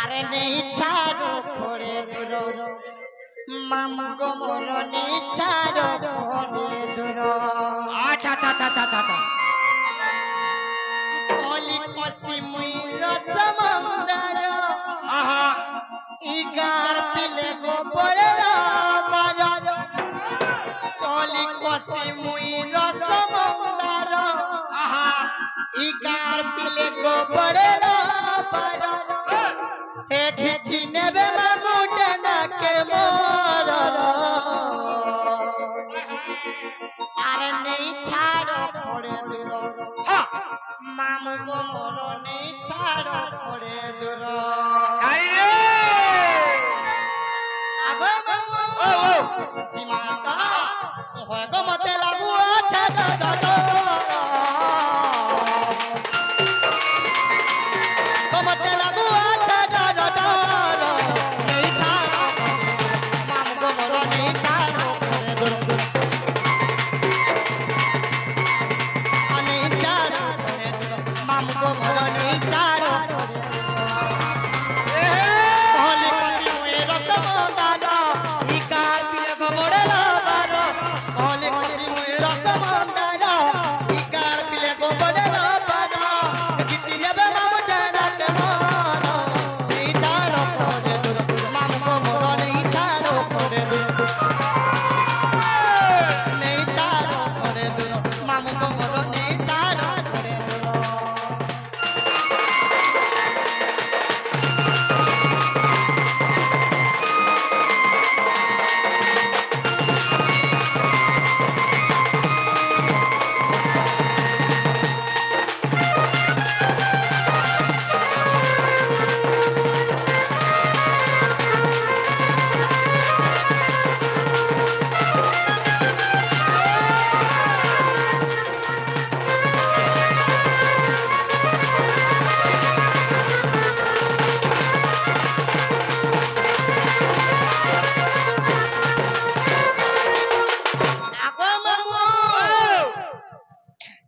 আরে নেই ছাড়ো করে দূর মামু গো মোর নেই ছাড়ো করে দূর আচ্ছা আচ্ছা আচ্ছা আচ্ছা আচ্ছা কলি কসি মুই রসমন্দার আহা ইগার পিলে গো বড়লা বাজার কলি কসি মুই রসমন্দার আহা ইগার পিলে গো বড়লা বাজার হে ঘিচি নেবে মামু ডানাকে মোর আরে নেই ছাড়ো করে দূর মামু গো মোর নেই ছাড়ো করে দূর আরে রে আগো মামু ও ও জিমাতা হয় গো মতে লাগু আছে দাদা গো মতে লাগু আছে দাদা নেই ছাড়ো মামু গো মোর নেই ছাড়ো করে দূর নেই ছাড়ো করে দূর মামু গো মোর নেই ছাড়ো कहली पति मुए रतम दादा इकार पिले गोबड़ला बारो कहली पति मुए रतम दादा इकार पिले गोबड़ला बारो किछि नेबे मामु डाना के मारो नहीं छाड़ो करे दूर मामु को मोर नहीं छाड़ो करे दूर नहीं छाड़ो करे दूर मामु को मोर नहीं छाड़ो करे दूर আগো মামু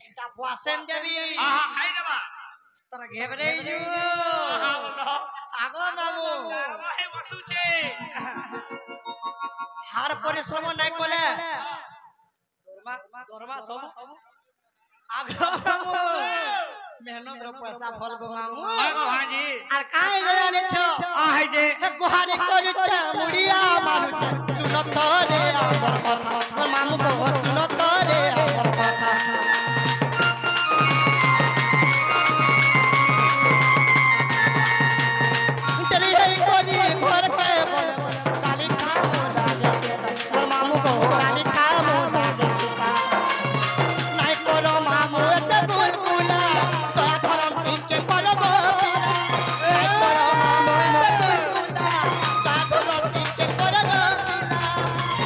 এটা বসেন দেবী আহা খাই দেবা তোরা ঘেবরে যু আহা বলো আগো মামু আরে বসুছে হার পরিশ্রম নাই কলে দরমা দরমা সব আগো মামু মেহনত র পয়সা ফল গো মামু আগো ভাজি আর কাই জানেছ আহাই যে গুহারি করিছ মুড়িয়া মারুছ শুনত রে আমার কথা তোর মামু কো শুনত রে আমার কথা तेरी है कोरी घर के बोले काली खा मोला दे चिता और मामू को काली खा मोला दे चिता नहीं करो मामू ते गुलगुला तो धरम ठीक के करो गोपिला नहीं करो मामू ते गुलगुला तो धरम ठीक के करो गोपिला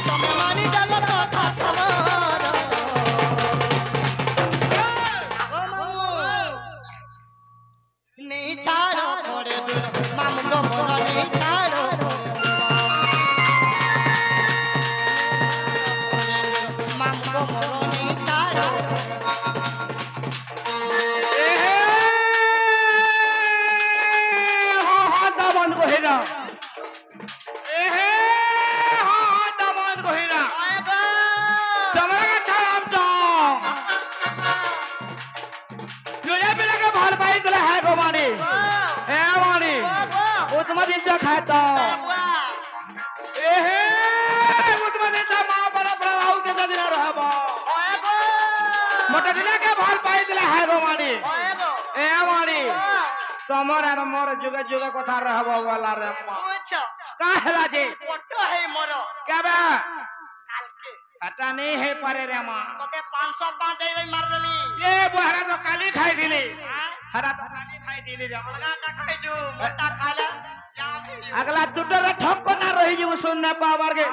तुम मानी जानो तो था तुम्हारा आगो मामू नहीं छाड़ो करे दूर मामू को मोर नहीं छाड़ो मामू को मोर नहीं छाड़ो এহে হা হা দামান কহিরা এহে হা হা দামান কহিরা চমড়া ছাড়াম তো জুড়ে বিলে ভাল পাই দিলে হ্যাঁ গো মানি এ মানি উতমা দিন যা খাতা এহে উতমা দিন যা মা বড় বড় আউ কে দিন রহব মোটা দিনে কে ভাল পাই দিলে হ্যাঁ গো মানি এ মানি তোমার আর মোর যুগে যুগে কথা রহব वाला রে মা কাহলা যে ফটো হে মোর কেবে কালকে এটা নেই হে পারে রে মা তোকে 500 বাঁধ দেই মার দেলি এ বহরা তো কালি খাই দিলি হরা তো কালি খাই দিলি রে অলগাটা খাই দু মোটা খালা জাম अगला दुटर ठोक को ना रही जी सुनने पावर के